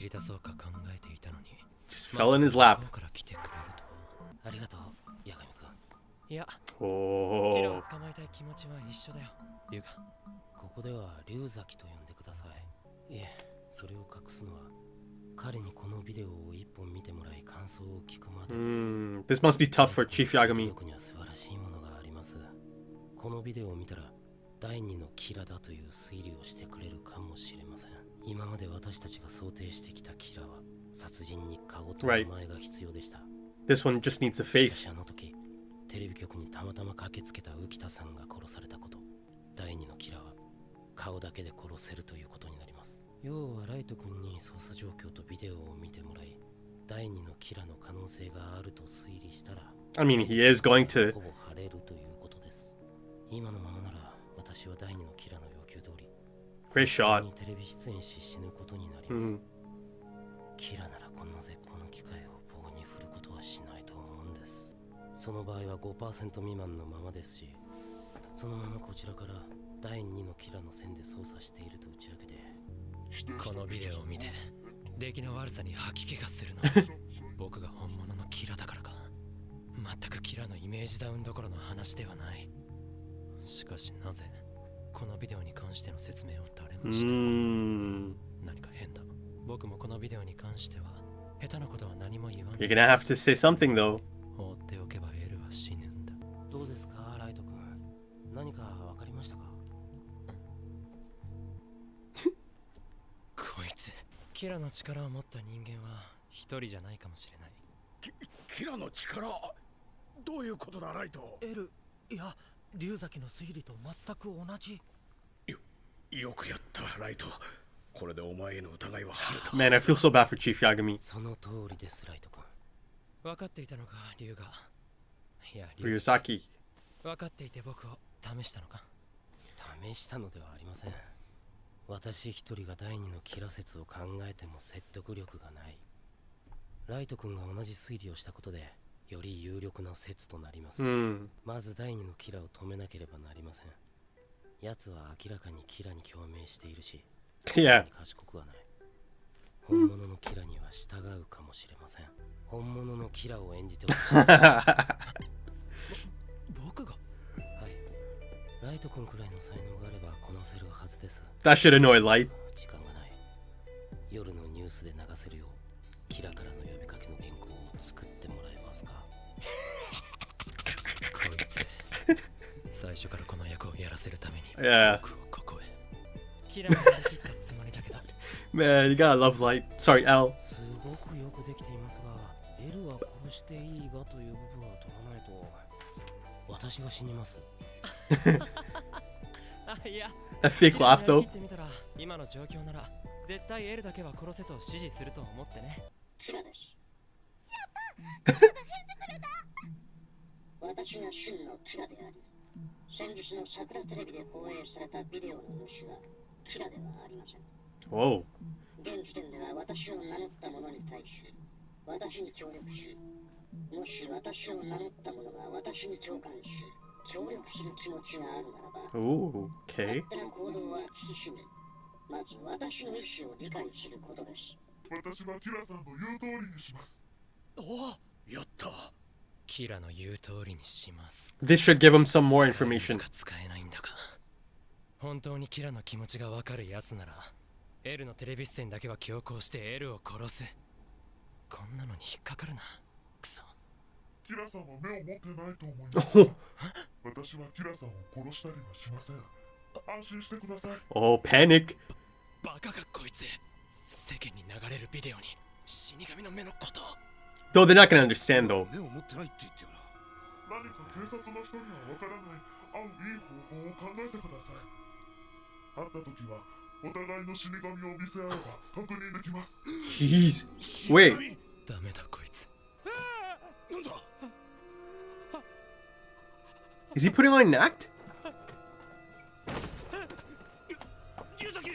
切り出そうか考えていたのに Just fell in his lap. から来てくれるとありがとう八神君いやキラを Oh. 捕まえたい気持ちは一緒だよ龍がここでは龍崎と呼んでくださいいえそれを隠すのは彼にこのビデオを一本見てもらい感想を聞くまでです This must be tough for Chief Yagami. 僕には素晴らしいものがありますこのビデオを見たら第二のキラだという推理をしてくれるかもしれません今まで私たちが想定してきたキラは殺人に顔と名前が必要でした、This one just needs a し face. かしあの時テレビ局にたまたま駆けつけた浮田さんが殺されたこと第二のキラは顔だけで殺せるということになります要はライト君に捜査状況とビデオを見てもらい第二のキラの可能性があると推理したら I mean, he is going to. ほぼ晴れるということです今のままなら私は第二のキラの要求通り Great shot. にテレビ出演し死ぬことになります、キラならこんな絶好の機会を棒に振ることはしないと思うんですその場合は 5% 未満のままですしそのままこちらから第2のキラの線で操作していると打ち明けてこのビデオを見て出来の悪さに吐き気がするの僕が本物のキラだからか全くキラのイメージダウンどころの話ではないしかしなぜこのビデオに関しての説明を誰もして何か変だ僕もこのビデオに関しては下手なことは何も言わない You're gonna have to say something though. 放っておけばエルは死ぬんだどうですかライト君何か分かりましたかこいつキラの力を持った人間は一人じゃないかもしれないキラの力どういうことだライトエルいや龍崎の推理と全く同じよくやったライトこれでお前への疑いは晴れた Man, I feel so bad for Chief Yagami. その通りですライト君分かっていたのか龍がいや Ryuzaki. 分かっていて僕を試したのか試したのではありません私一人が第二のキラ説を考えても説得力がないライト君が同じ推理をしたことでより有力な説となります、まず第二のキラを止めなければなりません奴は明らかにキラに共鳴しているし Yeah. 賢くはない本物のキラには従うかもしれません本物のキラを演じてほしい僕がはいライト君くらいの才能があればこなせるはずです That should annoy Light. 時間がない夜のニュースで流せるようキラからの呼びかけの原稿を作ってもらえますかこいつ最初からこの役をやらせるために Yeah. 僕をここへキラがやりきったつもりだけど Man, you gotta love Light. Sorry, L. すごくよくできていますが L はこうしていいがという部分は取らないと私が死にますいや That fake laugh though. てみたら今の状況なら絶対 L だけは殺せと指示すると思ってねキラです私が真のキラであり先日の桜テレビで放映されたビデオの主はキラではありません Whoa. 現時点では私を名乗った者に対し私に協力しもし私を名乗った者が私に共感し協力する気持ちがあるならば Ooh, okay. 勝手な行動は慎みまず私の意思を理解することです私はキラさんの言う通りにしますやったキラの言う通りにします This should give him some more information. 使えないんだか本当にキラの気持ちがわかるやつなら L のテレビ出演だけは強行して L を殺すこんなのに引っかかるなクソキラさんは目を持ってないと思いますが私はキラさんを殺したりはしません安心してください Oh, panic. バカかこいつ世間に流れるビデオに死神の目のこと Though they're not gonna understand though. 目を持ってないって言ってよな何か警察の人にはわからない会ういい方法を考えてください会った時はお互いの死神を見せ合えば確認できます Jeez. Wait. ダメだこいつなんだ Is he putting on an act? 龍崎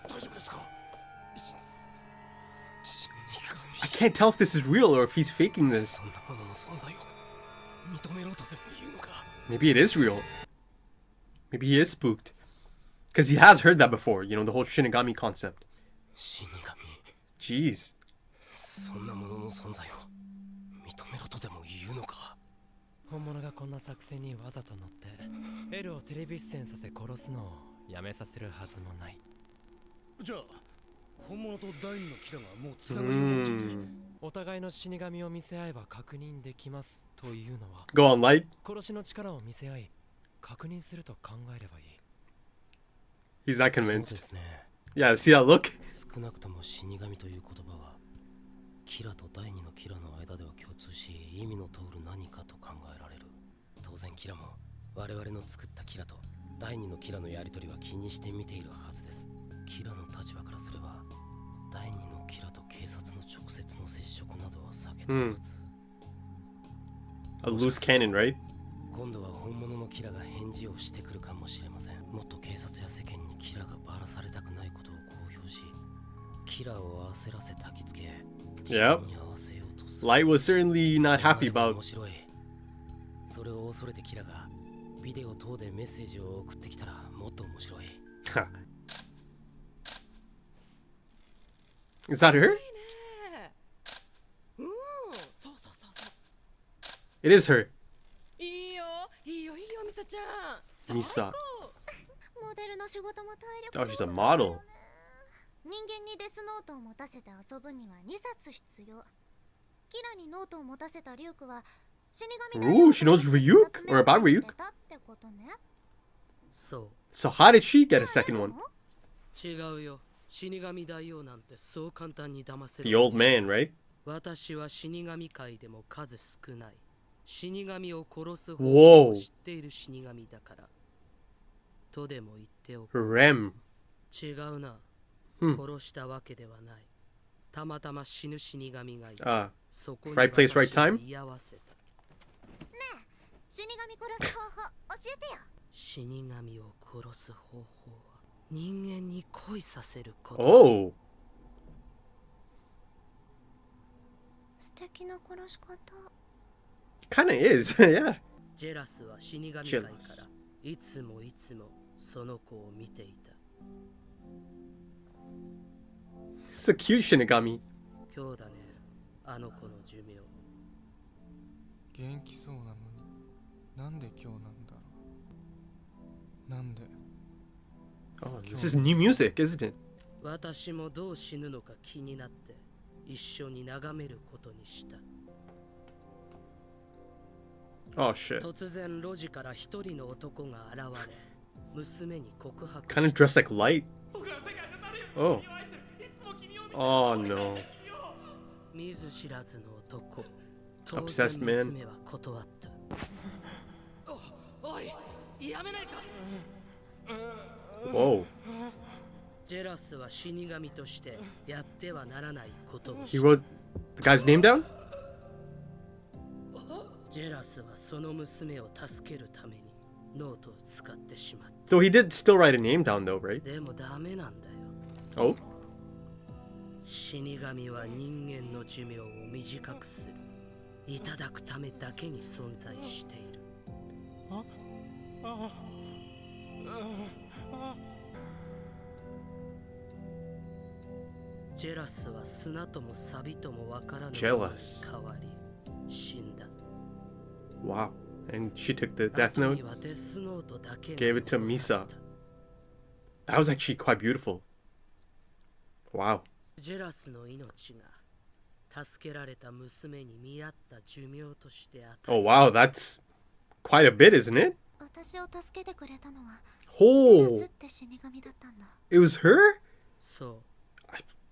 大丈夫ですか I can't tell if this is real or if he's faking this. そんなものの存在を認めろとでも言うのか Maybe it is real. Maybe he is spooked. Because he has heard that before, you know, the whole Shinigami concept. 死神 Jeez. そんなものの存在を認めろとでも言うのか。本物がこんな作戦にわざと乗ってエルをテレビ出演させ殺すのをやめさせるはずもない。じゃあ本物と第二のキラがもうつながりを持っていて、お互いの死神を見せ合えば確認できますというのは Go on, light. 殺しの力を見せ合い確認すると考えればいい。 He's not そうで convinced. すね。 Yeah, see that look? 少なくとも死神という言葉はキラと第二のキラの間では共通し、意味の通る何かと考えられる。当然キラも我々の作ったキラと第二のキラのやり取りは気にして見ているはずです。キラの立場からすれば第二のキラと警察の直接の接触などは避けたはず。A loose cannon, right? 今度は本物のキラが返事をしてくるかもしれません。もっと警察や世間にキラがバラされたくないことを公表し、キラを焦らせ焚きつけ、自分に合わせようとする。 Light was certainly not happy 面 about. 白い。それを恐れてキラがビデオ等でメッセージを送ってきたらもっと面白い。Is that her? うん、そうそうそうそう。 It is her. いいよ、いいよ、いいよ、ミサちゃん。 Misa. モデルの仕事も体力 Oh, she's a model. 人間にデスノートを持たせて遊ぶには2冊必要。キラにノートを持たせたリュウクは死神 Ooh, she knows Ryuk? Or about Ryuk? ってことね。そ So how did she get a second one? う、違うよ。死神大王なんてそう簡単に騙せる。 The old man, right? 私は死神界でも数少ない。死神を殺す方 Whoa. 法を知っている死神だから。とでも言っておく。 Rem. 違うな。Hmm. 殺したわけではない。たまたま死ぬ死神がいた。 Ah, そこに right place, right 私が time? 居合わせた。死神殺す方法教えてよ。死神を殺す方法は人間に恋させること。 Oh. 素敵な殺し方。 Kinda is, yeah. ジェラスは死神界からいつもいつもその子を見ていた。 It's a cute Shinigami. 今日だね、あの子の寿命。元気そうなのになんで今日なんだろう。なんで Oh, this is new music, isn't it? 私もどう死ぬのか気になって一緒に眺めることにした。 Oh shit. 突然路地から一人の男が現れ、娘に告白 Kind of した。 dressed like Light. Oh. Oh no. 見ず知らずの男。 Obsessed 当 man. 然娘は断った。おい、やめないか。 Whoa. ジェラスは死神としてやってはならないことをし He た。 wrote the guy's name down? ジェラスはその娘を助けるためにノートを使ってしまった。 Though he did still write a name down though, right? でもダメなんだよ。 Oh? 死神は人間の寿命を短くする。いただくためだけに存在している。ジェラスは砂とも錆ともわからぬものに変わり死んだ。 Wow. And she took the death 後 note, にはデスノートだけが gave it to 残され Misa. た。 That was actually quite beautiful. Wow. ジェラスの命が助けられた娘に見合った寿命として与え Oh wow, that's quite a bit, isn't it? 私を助けてくれたのはジェラス Oh, って死神だったんだ。 it was her? そう。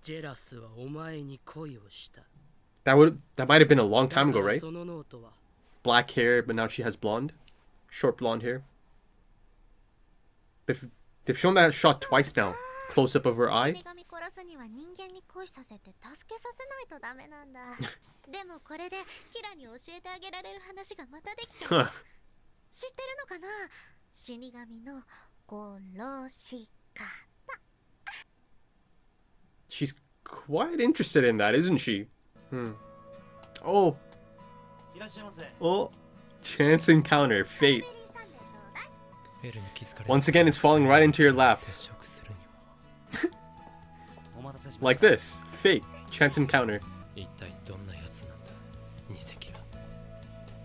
ジェラスはお前に恋をした。 That might have been a long time ago, だから right? そのノートは Black hair, but now she has blonde, short blonde hair. They've shown that shot twice now. Close up of her eye. 死神殺すには人間に恋させて助けさせないとダメなんだ。でもこれでキラに教えてあげられる話がまたできたよ。 Huh. 知ってるのかな、死神の殺し方。 She's quite interested in that, isn't she? Oh. Oh. Chance encounter, fate. エルに気づかれ Once again, it's falling right into your lap. 接触するには Like this. Fate. chance encounter. 一体どんなやつなんだ二隻は。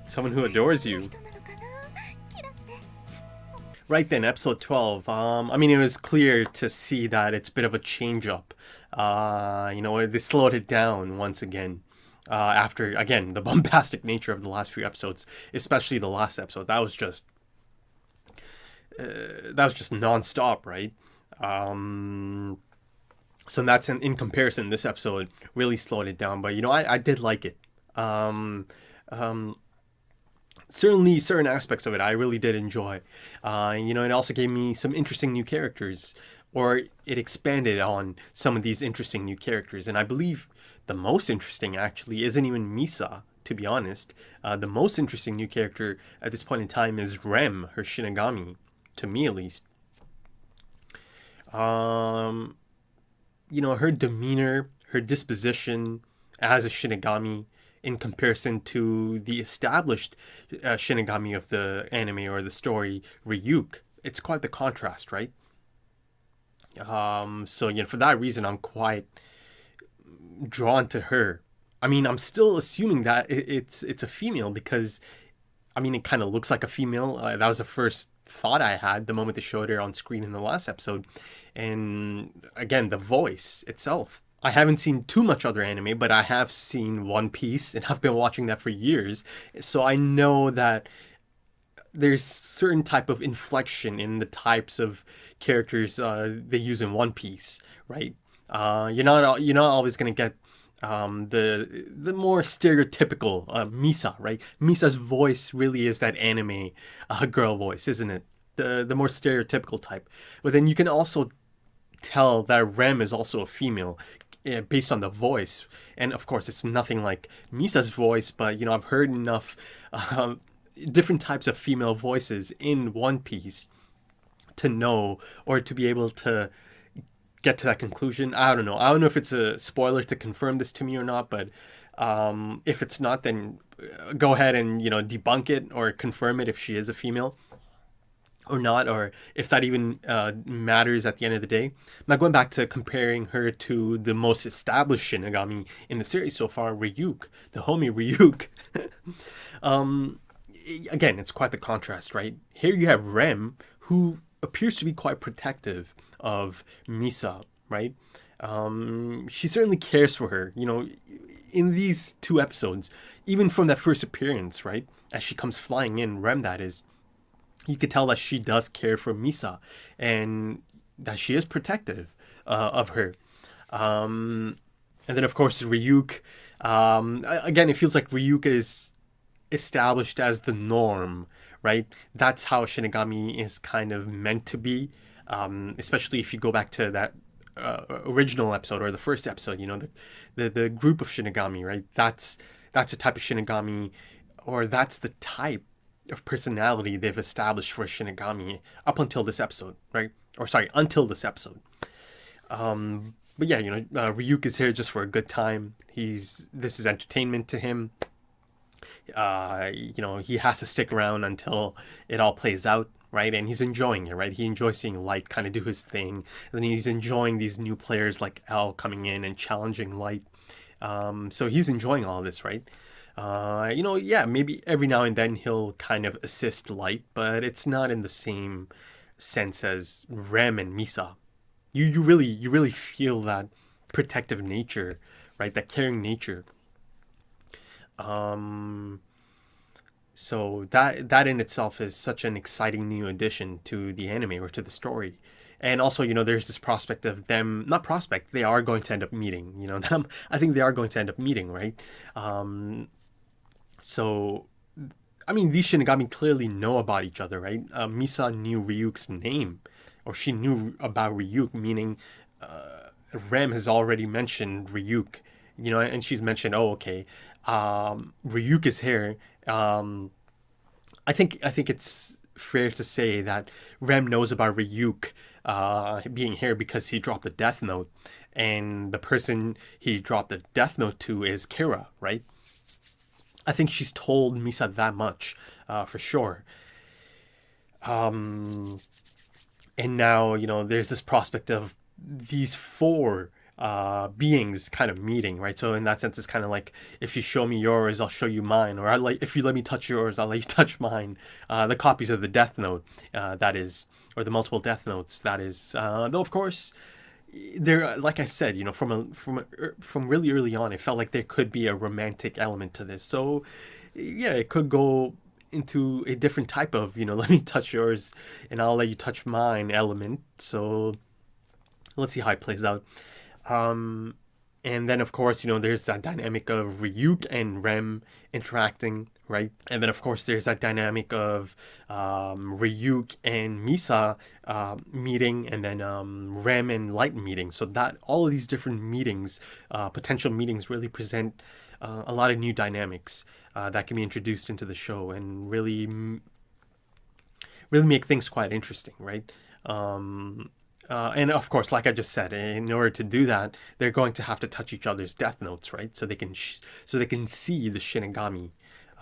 Someone who adores you. 人なのかなキラって。 Right then, episode 12. I mean, it was clear to see that it's a bit of a change up. You know, they slowed it down once again. After, again, the bombastic nature of the last few episodes, especially the last episode. That was just non-stop, right? So in that sense, in comparison, this episode really slowed it down. But, you know, I did like it. Certainly certain aspects of it I really did enjoy. You know, it also gave me some interesting new characters, or it expanded on some of these interesting new characters. And I believe the most interesting actually isn't even Misa, to be honest. The most interesting new character at this point in time is Rem, her Shinigami, to me at least. You know, her demeanor, her disposition as a Shinigami, in comparison to the established Shinigami of the anime or the story, Ryuk. It's quite the contrast, right? So, you know, for that reason, I'm quite drawn to her. I mean, I'm still assuming that it's a female because, I mean, it kind of looks like a female. That was the first thought I had the moment they showed her on screen in the last episode. And again, the voice itself. I haven't seen too much other anime, but I have seen One Piece, and I've been watching that for years. So I know that there's certain type of inflection in the types of characters they use in One Piece, right? You're not always gonna get the more stereotypical Misa, right? Misa's voice really is that anime girl voice, isn't it? The more stereotypical type. But then you can also tell that Rem is also a female. Based on the voice, and of course it's nothing like Misa's voice, but you know, I've heard enough different types of female voices in One Piece to know, or to be able to get to that conclusion. I don't know if it's a spoiler to confirm this to me or not, but if it's not, then go ahead and, you know, debunk it or confirm it if she is a female or not, or if that even matters at the end of the day. Now, going back to comparing her to the most established Shinigami in the series so far, Ryuk, the homie Ryuk. Again, it's quite the contrast, right? Here you have Rem, who appears to be quite protective of Misa, right? She certainly cares for her, you know, in these two episodes, even from that first appearance, right? As she comes flying in, Rem that is, you could tell that she does care for Misa and that she is protective of her. And then, of course, Ryuk. Again, it feels like Ryuk is established as the norm, right? That's how Shinigami is kind of meant to be, especially if you go back to that original episode or the first episode, you know, the group of Shinigami, right? That's the type of Shinigami, or that's the type of personality they've established for Shinigami up until this episode, right? Or sorry, until this episode. But yeah, you know, Ryuk is here just for a good time. This is entertainment to him. You know, he has to stick around until it all plays out, right? And he's enjoying it, right? He enjoys seeing Light kind of do his thing. And then he's enjoying these new players like L coming in and challenging Light. So he's enjoying all this, right? You know, yeah, maybe every now and then he'll kind of assist Light, but it's not in the same sense as Rem and Misa. You really feel that protective nature, right? That caring nature. So that in itself is such an exciting new addition to the anime or to the story. And also, you know, there's this prospect of them, not prospect, they are going to end up meeting, you know, I think they are going to end up meeting, right? So, I mean, these Shinigami clearly know about each other, right? Misa knew Ryuk's name, or she knew about Ryuk, meaning Rem has already mentioned Ryuk, you know, and she's mentioned, oh, okay, Ryuk is here. I think it's fair to say that Rem knows about Ryuk being here because he dropped the death note, and the person he dropped the death note to is Kira, right? I think she's told Misa that much, for sure. And now, you know, there's this prospect of these four beings kind of meeting, right? So in that sense, it's kind of like, if you show me yours, I'll show you mine, or if you let me touch yours, I'll let you touch mine. The copies of the Death Note, that is, or the multiple Death Notes, that is. Though of course, there, like I said, from really early on, it felt like there could be a romantic element to this. So yeah, it could go into a different type of, let me touch yours and I'll let you touch mine element. So let's see how it plays out. And then of course, there's that dynamic of Ryuk and Rem interacting, right? And then of course there's that dynamic of Ryuk and Misa meeting, and then Rem and Light meeting. So that all of these different meetings, potential meetings, really present a lot of new dynamics that can be introduced into the show and really make things quite interesting, right? And of course, like I just said, in order to do that, they're going to have to touch each other's death notes, right? So they can see the Shinigami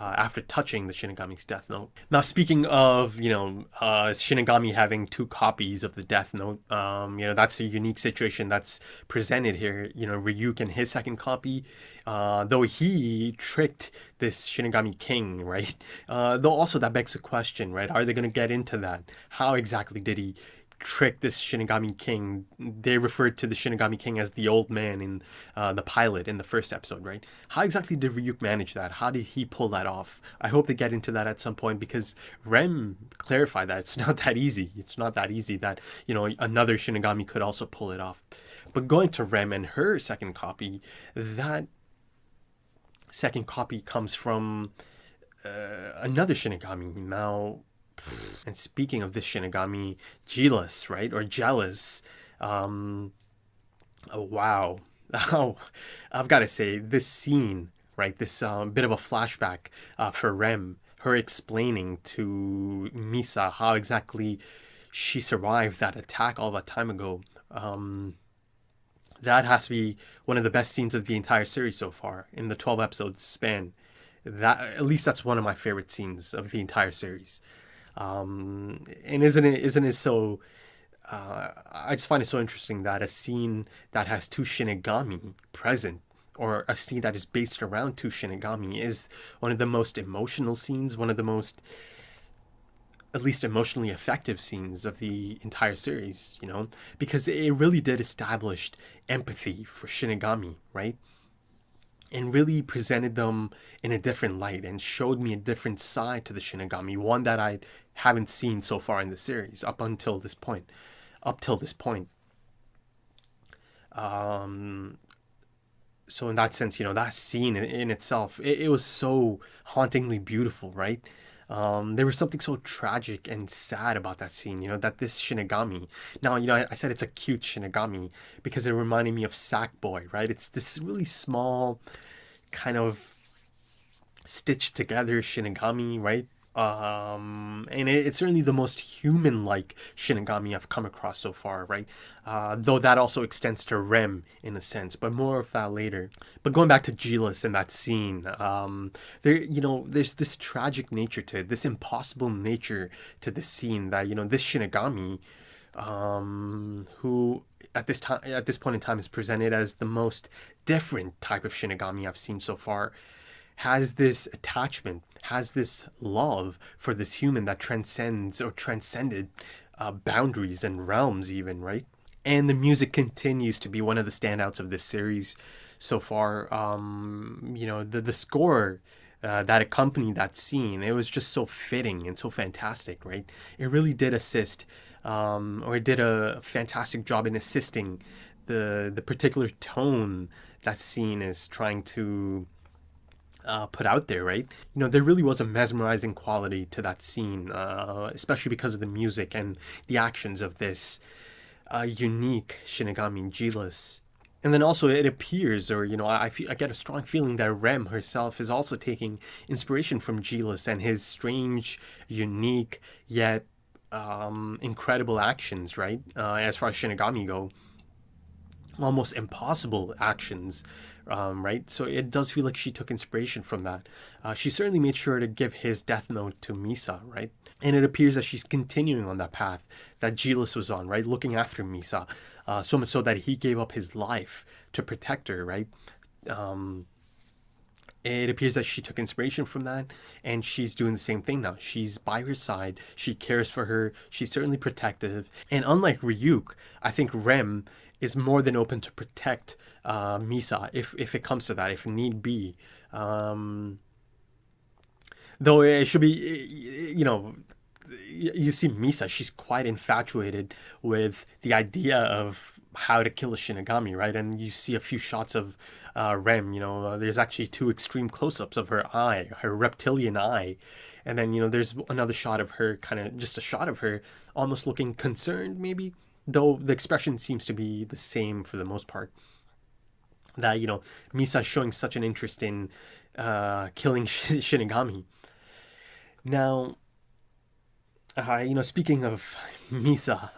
after touching the Shinigami's death note. Now, speaking of Shinigami having two copies of the death note, that's a unique situation that's presented here. Ryuk and his second copy, though he tricked this Shinigami King, right? Though also that begs the question, right? Are they going to get into that? How exactly did he trick this Shinigami King? They referred to the Shinigami King as the old man in the pilot in the first episode, right? How exactly did Ryuk manage that? How did he pull that off? I hope they get into that at some point, because Rem clarified that it's not that easy. It's not that easy that, another Shinigami could also pull it off. But going to Rem and her second copy, that second copy comes from another Shinigami. Now, and speaking of this Shinigami, Jealous, right? Or Jealous. Oh, wow. Oh, I've got to say, this scene, right? This bit of a flashback for Rem, her explaining to Misa how exactly she survived that attack all that time ago. That has to be one of the best scenes of the entire series so far in the 12 episodes span. That, at least that's one of my favorite scenes of the entire series. And isn't it so, I just find it so interesting that a scene that has two Shinigami present, or a scene that is based around two Shinigami, is one of the most emotional scenes, one of the most, at least emotionally effective scenes of the entire series, because it really did establish empathy for Shinigami, right? And really presented them in a different light and showed me a different side to the Shinigami, one that I haven't seen so far in the series up till this point. So in that sense, that scene in itself, it was so hauntingly beautiful, right? There was something so tragic and sad about that scene, that this Shinigami, now, I said it's a cute Shinigami because it reminded me of Sackboy, right? It's this really small, kind of stitched together Shinigami, right? And it's certainly the most human-like Shinigami I've come across so far, right? Though that also extends to Rem in a sense, but more of that later. But going back to Jealous in that scene, there's this tragic nature to it, this impossible nature to the scene that, this Shinigami, who at this point in time is presented as the most different type of Shinigami I've seen so far, has this attachment, has this love for this human that transcended boundaries and realms even, right? And the music continues to be one of the standouts of this series so far. The score that accompanied that scene, it was just so fitting and so fantastic, right? It really did assist, or it did a fantastic job in assisting the particular tone that scene is trying to put out there, right? There really was a mesmerizing quality to that scene, especially because of the music and the actions of this unique Shinigami, Jealous. And then also it appears, or I get a strong feeling that Rem herself is also taking inspiration from Jealous and his strange, unique, yet incredible actions, right? As far as Shinigami go, almost impossible actions, right? So it does feel like she took inspiration from that. She certainly made sure to give his death note to Misa, right? And it appears that she's continuing on that path that Gelis was on, right? Looking after Misa, so much so that he gave up his life to protect her, right? It appears that she took inspiration from that, and she's doing the same thing now. She's by her side. She cares for her. She's certainly protective. And unlike Ryuk, I think Rem is more than open to protect Misa if it comes to that, if need be. Though it should be, you see Misa, she's quite infatuated with the idea of how to kill a Shinigami, right? And you see a few shots of Rem, there's actually 2 extreme close-ups of her eye, her reptilian eye. And then, there's another shot of her, kind of just a shot of her almost looking concerned, maybe. Though the expression seems to be the same for the most part. That, Misa showing such an interest in killing Shinigami. Now, speaking of Misa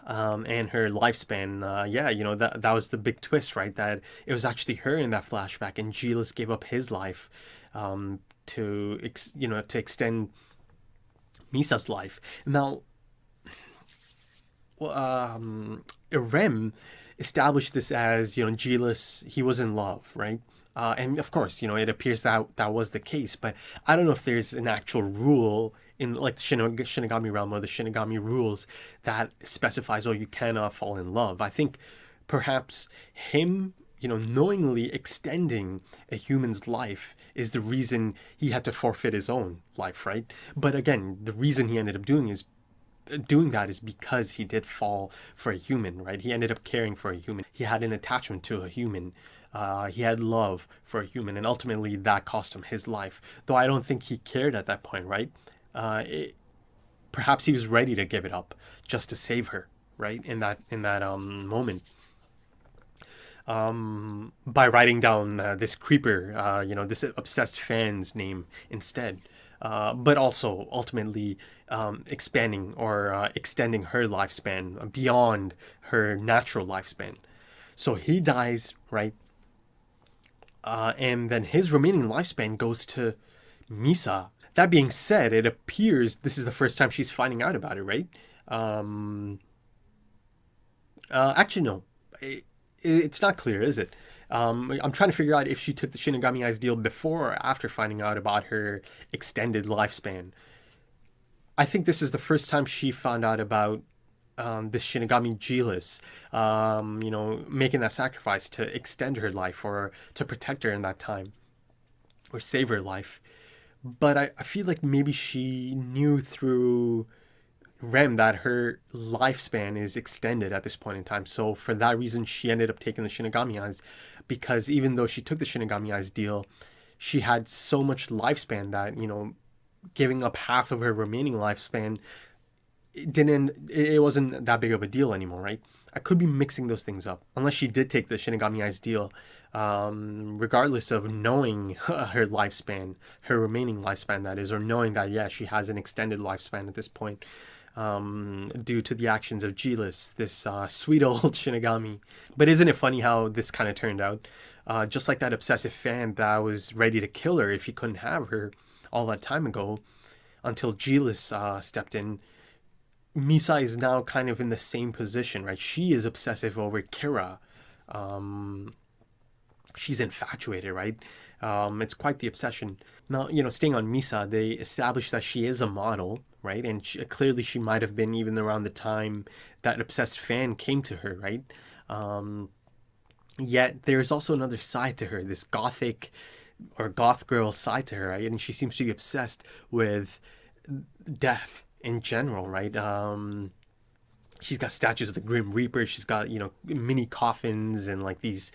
and her lifespan, that was the big twist, right? That it was actually her in that flashback, and Gelis gave up his life to extend Misa's life. Now, Rem established this as, Gelis, he was in love, right? And of course, it appears that was the case, but I don't know if there's an actual rule in like the Shinigami realm or the Shinigami rules that specifies, you cannot fall in love. I think perhaps him, knowingly extending a human's life is the reason he had to forfeit his own life, right? But again, the reason he ended up doing that is because he did fall for a human, right? He ended up caring for a human. He had an attachment to a human. He had love for a human, and ultimately that cost him his life. Though I don't think he cared at that point, right? Perhaps he was ready to give it up just to save her, right? In that moment, by writing down this creeper, this obsessed fan's name instead, but also ultimately expanding or extending her lifespan beyond her natural lifespan. So he dies, right? And then his remaining lifespan goes to Misa. That being said, it appears this is the first time she's finding out about it, right? Actually, no. It's not clear, is it? I'm trying to figure out if she took the Shinigami Eyes deal before or after finding out about her extended lifespan. I think this is the first time she found out about this Shinigami Gelis, making that sacrifice to extend her life or to protect her in that time or save her life. But I feel like maybe she knew through Rem that her lifespan is extended at this point in time. So for that reason, she ended up taking the Shinigami Eyes, because even though she took the Shinigami Eyes deal, she had so much lifespan that, giving up half of her remaining lifespan, it wasn't that big of a deal anymore, right? I could be mixing those things up. Unless she did take the Shinigami Eyes deal, regardless of knowing her lifespan, her remaining lifespan that is, or knowing that, she has an extended lifespan at this point, due to the actions of Gelis, this sweet old Shinigami. But isn't it funny how this kind of turned out? Just like that obsessive fan that was ready to kill her if he couldn't have her all that time ago, until Gelis stepped in. Misa is now kind of in the same position, right? She is obsessive over Kira. She's infatuated, right? It's quite the obsession. Now, staying on Misa, they established that she is a model, right? And clearly she might have been even around the time that obsessed fan came to her, right? Yet there's also another side to her, this gothic or goth girl side to her, right? And she seems to be obsessed with death in general, right? She's got statues of the Grim Reaper. She's got, mini coffins and like these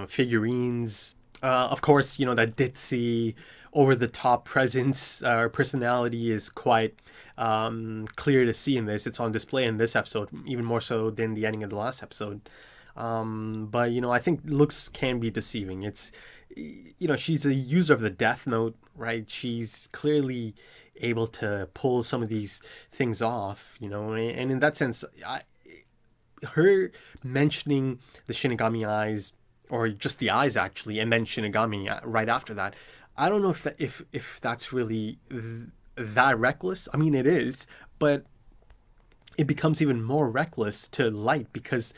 figurines. Of course, that ditzy, over-the-top presence or personality is quite clear to see in this. It's on display in this episode, even more so than the ending of the last episode. But, I think looks can be deceiving. It's, she's a user of the Death Note, right? She's clearly able to pull some of these things off, and in that sense, her mentioning the Shinigami Eyes or just the eyes actually, and then Shinigami right after that. I don't know if that's really that reckless. I mean, it is, but it becomes even more reckless to Light, because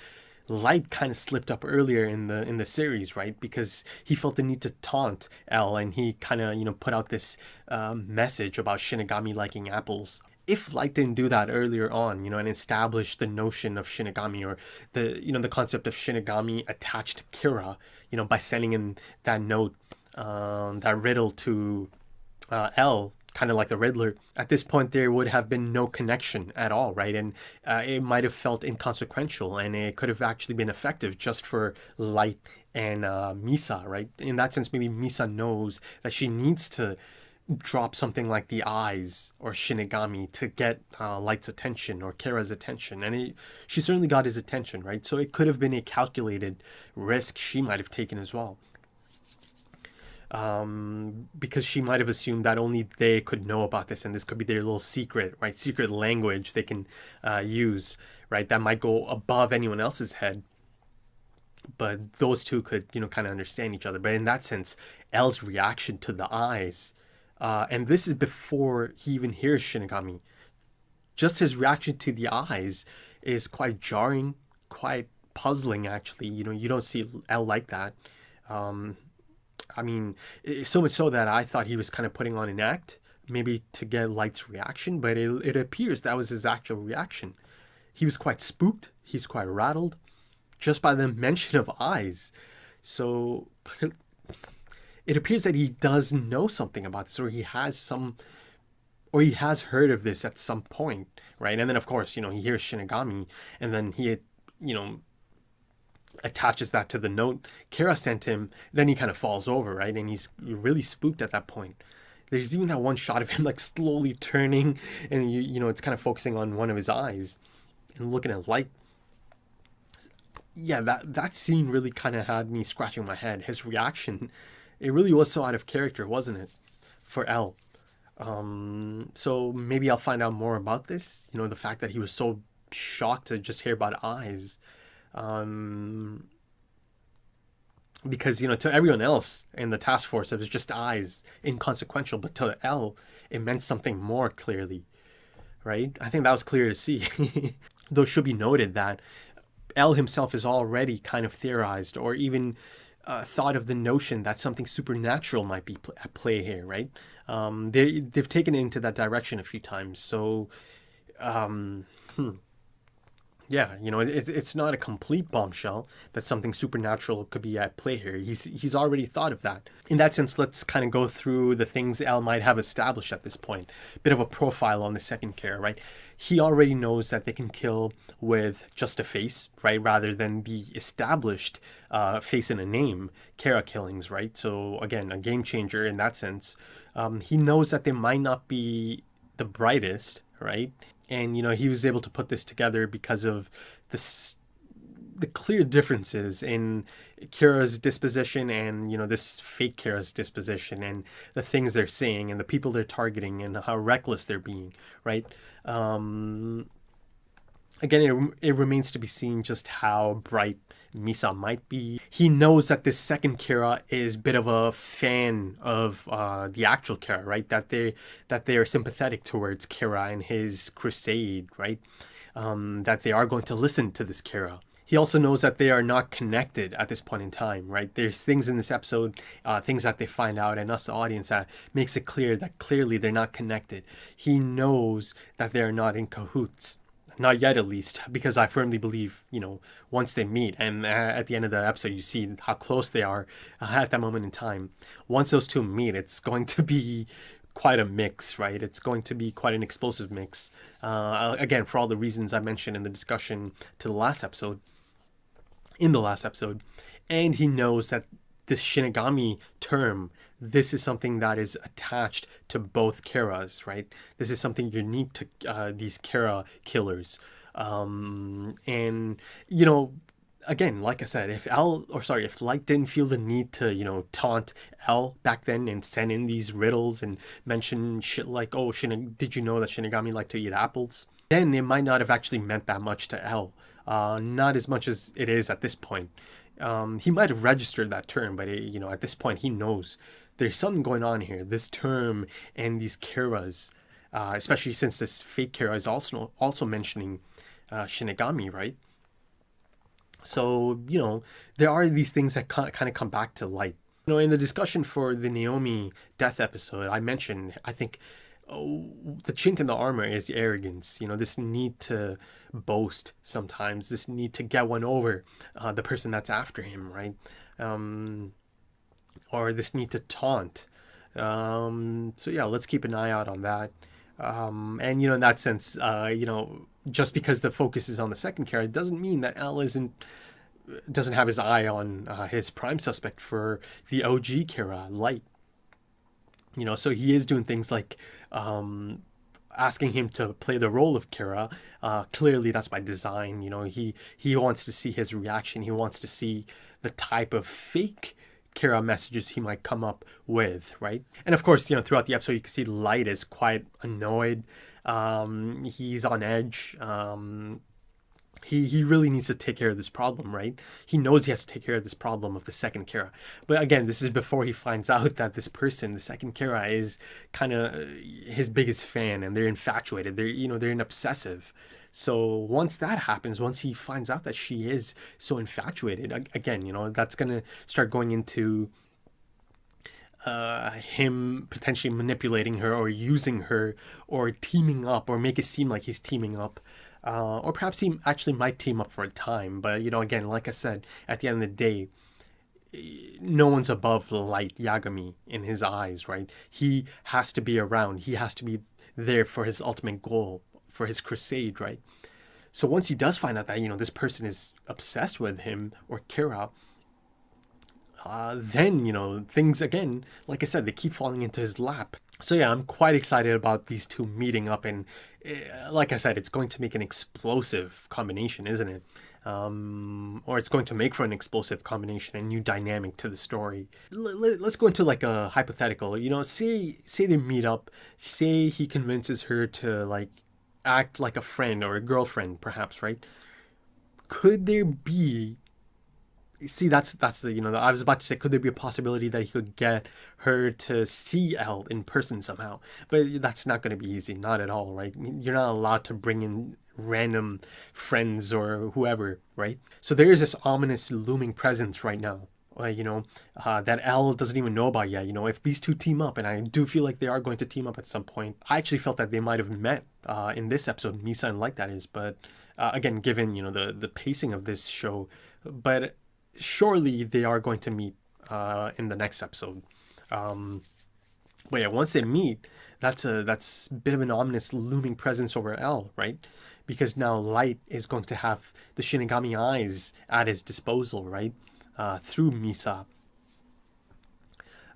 Light kind of slipped up earlier in the series, right? Because he felt the need to taunt L, and he kind of put out this message about Shinigami liking apples. If Light didn't do that earlier on, and establish the notion of Shinigami, or the concept of Shinigami attached to Kira, by sending in that note, that riddle to L, kind of like the Riddler, at this point there would have been no connection at all, right? And it might have felt inconsequential, and it could have actually been effective just for Light and Misa, right? In that sense, maybe Misa knows that she needs to drop something like the eyes or Shinigami to get Light's attention or Kira's attention, and she certainly got his attention, right? So it could have been a calculated risk she might have taken as well. Because she might have assumed that only they could know about this, and this could be their little secret, right? Secret language they can use, right? That might go above anyone else's head, but those two could, kind of understand each other. But in that sense, L's reaction to the eyes, and this is before he even hears Shinigami, just his reaction to the eyes is quite jarring, quite puzzling, actually. You don't see L like that. I mean, so much so that I thought he was kind of putting on an act, maybe to get Light's reaction, but it appears that was his actual reaction. He was quite spooked. He's quite rattled just by the mention of eyes. So it appears that he does know something about this, or he has heard of this at some point, right? And then, of course, he hears Shinigami, and then he, attaches that to the note Kira sent him. Then he kind of falls over, right? And he's really spooked at that point. There's even that one shot of him like slowly turning, and it's kind of focusing on one of his eyes and looking at Light. Yeah, that scene really kind of had me scratching my head. His reaction, it really was so out of character, wasn't it, for L? So maybe I'll find out more about this. The fact that he was so shocked to just hear about eyes. Because to everyone else in the task force it was just eyes, inconsequential, but to L it meant something more clearly, right? I think that was clear to see. Though it should be noted that L himself is already kind of theorized, or even thought of the notion that something supernatural might be at play here, right? They've taken it into that direction a few times, so yeah, it's not a complete bombshell that something supernatural could be at play here. He's already thought of that. In that sense, let's kind of go through the things L might have established at this point. Bit of a profile on the second Kara, right? He already knows that they can kill with just a face, right? Rather than the established face and a name Kara killings, right? So again, a game changer in that sense. He knows that they might not be the brightest, right? And, he was able to put this together because of the clear differences in Kira's disposition and, this fake Kira's disposition, and the things they're saying and the people they're targeting and how reckless they're being, right? Again, it remains to be seen just how bright Misa might be. He knows that this second Kira is a bit of a fan of the actual Kira, right? That they are sympathetic towards Kira and his crusade, right? That they are going to listen to this Kira. He also knows that they are not connected at this point in time, right? There's things in this episode, things that they find out, and us, the audience, that makes it clear that clearly they're not connected. He knows that they are not in cahoots. Not yet, at least, because I firmly believe, once they meet, and at the end of the episode, you see how close they are at that moment in time. Once those two meet, it's going to be quite a mix, right? It's going to be quite an explosive mix. Again, for all the reasons I mentioned in the discussion in the last episode. And he knows that this Shinigami term, this is something that is attached to both Kiras, right? This is something unique to these Kira killers. And, again, like I said, if Light didn't feel the need to, taunt L back then and send in these riddles and mention shit like, oh, did you know that Shinigami like to eat apples? Then it might not have actually meant that much to L. Not as much as it is at this point. He might have registered that term, but at this point he knows there's something going on here. This term and these Kiras, especially since this fake Kira is also mentioning Shinigami, right? So there are these things that kind of come back to light. In the discussion for the Naomi death episode, I mentioned, I think, the chink in the armor is arrogance. This need to boast sometimes, this need to get one over the person that's after him, right? Or this need to taunt. So yeah, let's keep an eye out on that. And in that sense, just because the focus is on the second character doesn't mean that L doesn't have his eye on his prime suspect for the OG Kira, Light. So he is doing things like asking him to play the role of Kira. Clearly that's by design. He wants to see his reaction. He wants to see the type of fake Kira messages he might come up with, right? And of course, throughout the episode you can see Light is quite annoyed. He's on edge. He really needs to take care of this problem, right? He knows he has to take care of this problem of the second Kira. But again, this is before he finds out that this person, the second Kira, is kind of his biggest fan, and they're infatuated. They're an obsessive. So once that happens, once he finds out that she is so infatuated, again, that's gonna start going into him potentially manipulating her or using her or teaming up or make it seem like he's teaming up. Or perhaps he actually might team up for a time. But, again, like I said, at the end of the day, no one's above Light Yagami in his eyes, right? He has to be around. He has to be there for his ultimate goal, for his crusade, right? So once he does find out that, this person is obsessed with him or Kira, then, things, again, like I said, they keep falling into his lap. So yeah, I'm quite excited about these two meeting up, and like I said, it's going to make an explosive combination, isn't it? Or it's going to make for an explosive combination, a new dynamic to the story. Let's go into like a hypothetical. Say they meet up. Say he convinces her to act like a friend or a girlfriend, perhaps, right? Could there be? See, that's the I was about to say, could there be a possibility that he could get her to see L in person somehow? But that's not going to be easy, not at all, right? You're not allowed to bring in random friends or whoever, right? So there is this ominous looming presence right now, that L doesn't even know about yet. If these two team up, and I do feel like they are going to team up at some point. I actually felt that they might have met in this episode, Misa and Light, that is. But again, given the pacing of this show, but surely they are going to meet in the next episode. But yeah, once they meet, that's a bit of an ominous looming presence over L, right? Because now Light is going to have the Shinigami eyes at his disposal, right? Through Misa.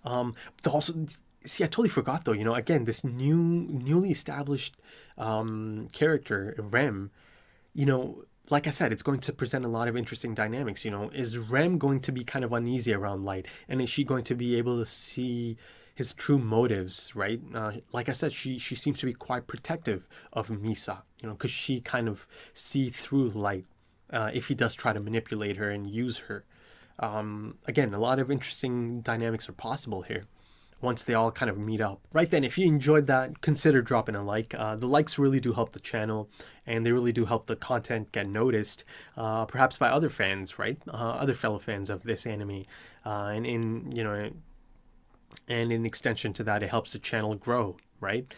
But also, see, I totally forgot though. Again, this newly established character, Rem. Like I said, it's going to present a lot of interesting dynamics. Is Rem going to be kind of uneasy around Light? And is she going to be able to see his true motives, right? Like I said, she seems to be quite protective of Misa, because she kind of see through Light if he does try to manipulate her and use her. Again, a lot of interesting dynamics are possible here once they all kind of meet up. Right then, if you enjoyed that, consider dropping a like. The likes really do help the channel, and they really do help the content get noticed, perhaps by other fans, right? Other fellow fans of this anime. And in extension to that, it helps the channel grow, right?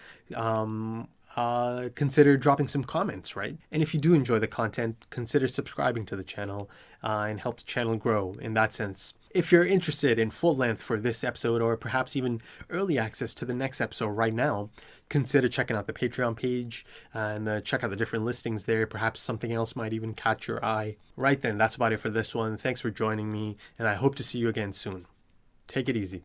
Consider dropping some comments, right? And if you do enjoy the content, consider subscribing to the channel and help the channel grow in that sense. If you're interested in full length for this episode, or perhaps even early access to the next episode right now, consider checking out the Patreon page and check out the different listings there. Perhaps something else might even catch your eye. Right then, that's about it for this one. Thanks for joining me, and I hope to see you again soon. Take it easy.